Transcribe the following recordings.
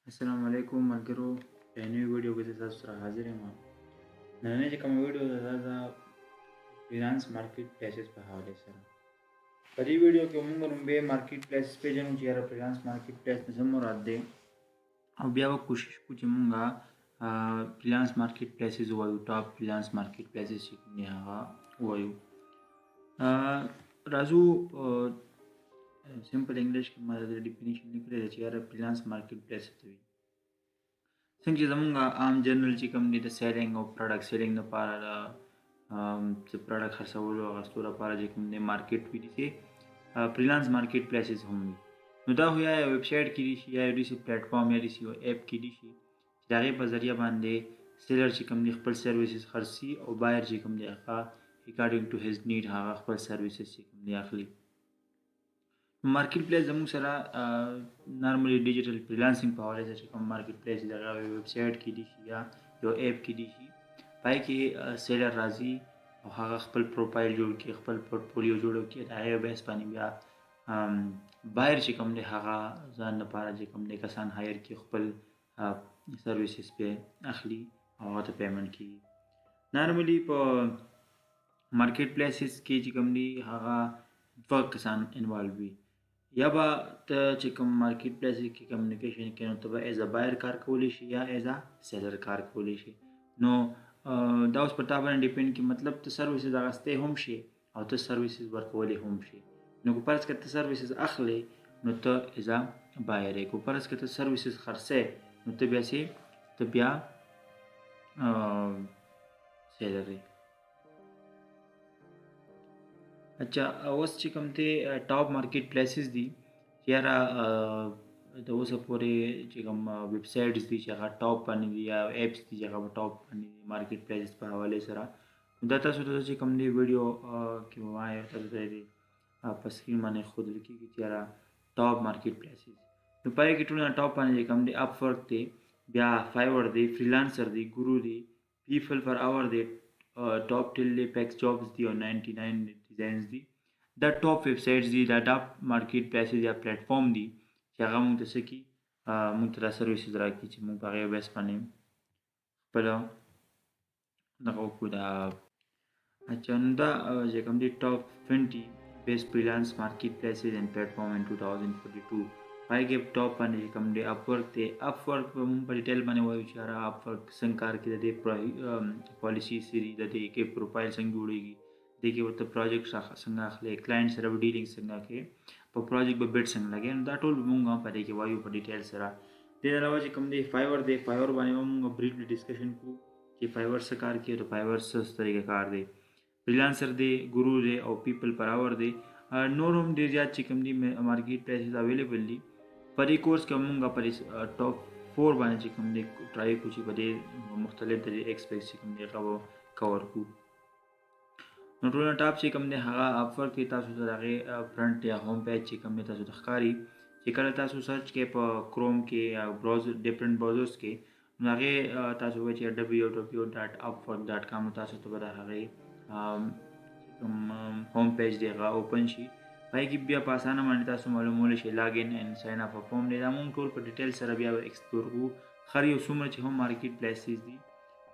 السلام علیکم ملګرو، په نوې ویډیو کې زه تاسو سره حاضر یم. نننۍ چې کومه ویډیو ده دا د فریلانس مارکیټ پلیسز په حواله سره. په دې ویډیو کې موږ لومړی مارکیټ پلیسز پیژنو چې یاره فریلانس مارکیټ پلیس نه څه مراد دی، او بیا به کوشش کوو چې موږ فریلانس مارکیټ پلیسز ووایو، ټاپ فریلانس مارکیټ پلیسز چې کوم دي هغه ووایو. راځو سمپل انګلیش کې ما د ډیفینیشن لیکلی دی چې یاره فریلانس مارکیټ پلیس څه ته وایي. څنګه چې زمونږ عام جنرال چې کوم دی د سیلینګ او پروډکټ سیلینګ لپاره د پروډکټ خرڅولو او اخیستو لپاره چې کوم دی مارکیټ وي داسې فریلانس مارکیټ پلیسز هم وي. نو دا خو یا یو ویبسایټ کې دي شي یا یو داسې پلیټفارم یا داسې یو اپ کې دي شي چې د هغې په ذریعه باندې سیلر چې کوم دی خپل سرویسز خرڅي او بایر چې کوم دی هغه اکارډینګ ټو هیز نیډ هغه خپل سرویسز چې کوم دی اخلي. مارکیټ پلیس زموږ سره نارملی ډیجیټل فریلانسینګ په حواله سره چې کوم مارکیټ پلیس دی هغه ویبسایټ کې دي شي یا یو اپ کې دي شي. پای کې سیلر راځي او هغه خپل پروفایل جوړ کړي، خپل پورټفولیو جوړ کړي، د هغې بیس باندې بیا بایر چې کوم دی هغه ځان لپاره چې کوم دی کسان هایر کړي، خپل سرویسز پې اخلي او هغه ته پیمنټ کېږي. نارملی په مارکیټ پلیسز کې چې کوم دی هغه دوه کسان انوالو وي. یا به ته چې کوم مارکیټ پلیس کې کمیونیکیشن کوي نو ته به ایز ا بایر کار کولی شي یا ایز ا سیلر کار کولی شي. نو دا اوس په تا باندې ډیپینډ کوي، مطلب ته سرویسز اخیستی هم شي او ته سرویسز ورکولی هم شي. نو که فرض کړه ته سرویسز اخلې نو ته ایز ا بایر یې، که فرض کړه ته سرویسز خرڅی نو ته بیا سیلر یې. اچھا اوس چې کوم دی ټاپ مارکیټ پلیسز دي چې یاره د اوسه پورې چې کوم ویب سایټس دي چې هغه ټاپ باندې دي یا اپس دي چې هغه ټاپ باندې دي مارکیټ پلیسز په حوالې سره. دا تاسو ته چې کوم دی ویډیو کې وایي تاسو ته دی په سکرین باندې ښودل کېږي چې یاره ټاپ مارکیټ پلیسز. نو پای کې ټول ټاپ باندې چې کوم دی اپ ورک دی، بیا فایور دی، فریلانسر دی، ګورو دی، پیپل پر اور دی، ټاپ ټیل دی، پیکس جابز دی او 99 ډیزاینز دي. دا ټاپ ویب سایټس دي، دا ټاپ مارکیټ پلیسز یا پلیټفارم دي چې هغه موږ ته څه کړي، موږ ته دا سرویسز راکړي چې موږ په هغې بیس باندې خپله دغه وکړو. دا اچھا نو دا چې کوم دی ټاپ 20 بیسټ فریلانس مارکیټ پلیسز اینډ پلیټفارم ان 2042 پای کې ټاپ باندې چې کوم دی اپ ورک دی. اپ ورک به موږ په ډیټیل باندې وایو چې یاره اپ ورک څنګه کار کوي، د دې پالیسي سری د دې کې پروفایل څنګه جوړېږي، دې کې ورته پروجیکټ څنګه اخلي، کلاینټ سره به ډیلینګ څنګه کوي، په پروجیکټ به بیډ څنګه لګوي. نو دا ټول به موږ هم په دې کې وایو په ډیټیل سره. دې علاوه چې کوم دی فایور دی، فایور باندې به موږ بریفلی ډسکشن کوو چې فایور څه کار کوي، د فایور څه طریقه کار دی. فریلانسر دی، ګورو دی او پیپل پر اور دی. نور هم ډېر زیات چې کوم دی مارکیټ پلیسز اویلیبل دي. په دې کورس کې موږ په ټاپ 4 باندې چې کوم دی ټرای کوو چې په دې مختلف د ایکسپیکټ چې کوم دی هغه به کور کړو. نو ټول ټاپ چې کوم دی هغه اپ ورک کې تاسو ته د هغې فرنټ یا ہوم پیج چې کوم دی تاسو ته ښکاري. چې کله تاسو سرچ کې په کروم کې یا براوزر ډفرنټ براوزرز کې نو هغې تاسو وایي چې www.upwork.com نو تاسو ته به د هغې کوم ہوم پیج دی هغه اوپن شي. پای کې بیا په اسانه باندې تاسو معلومولی شئ لاګ ان اینډ ساین اپ فارم دی. دا موږ ټول په ډیټیل سره بیا ایکسپلور کوو. هر یو څومره چې هم مارکیټ پلیسز دي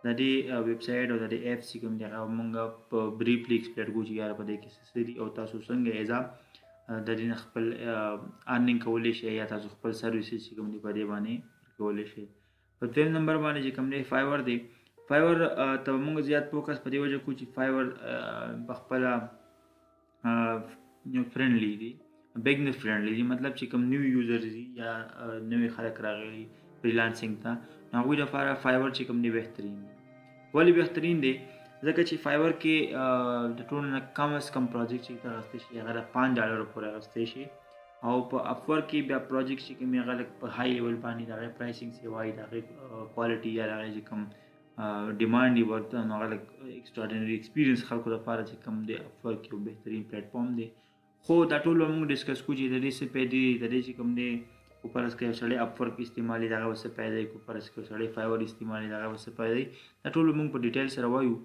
د دې ویب سایټ او د دې ایپس چې کوم دی هغه موږ په بریفلی ایکسپلیټ کوو چې یاره په دې کې څه دي او تاسو څنګه ایز ا د دې نه خپل ارنینګ کولی شئ یا تاسو خپل سرویسز چې کوم دی په دې باندې کولی شئ. په دویم نمبر باندې چې کوم دی فایور دی. فایور ته موږ زیات فوکس په دې وجه کوو چې فایور په خپله فرینډلی دی، بګنر فرینډلی دی. مطلب چې کوم نیو یوزرز دي یا نوي خلک راغلي فریلانسینګ ته نو هغوی لپاره فایور چې کوم دی بهترین دی. ولې بهترین دی؟ ځکه چې فایور کې د ټولو نه کم از کم پروجیکټ چې ته اخیستی شي هغه د $5 پورې اخیستی شي. او په اپورک کې بیا پروجیکټ چې کوم هغه په های لیول باندې د هغې پرایسینګ چې وایي د هغې کوالټي یا د هغې چې کوم ډیمانډ یې ورته نو هغه ایکسټراډینري ایکسپیرینس خلکو لپاره چې کوم دی اپورک یو بهترین پلیټفارم دی. خو دا ټول به موږ ډسکس کوو چې د دې څه پیدا دي، د دې چې کوم دی کو فرض کړئ یو سړی اپورک استعمالي د هغه به څه پیدا وي، کو فرض کړئ یو سړی فایور استعمالي د هغه به څه پیدا وي. دا ټول موږ په ډیټیل سره وایو.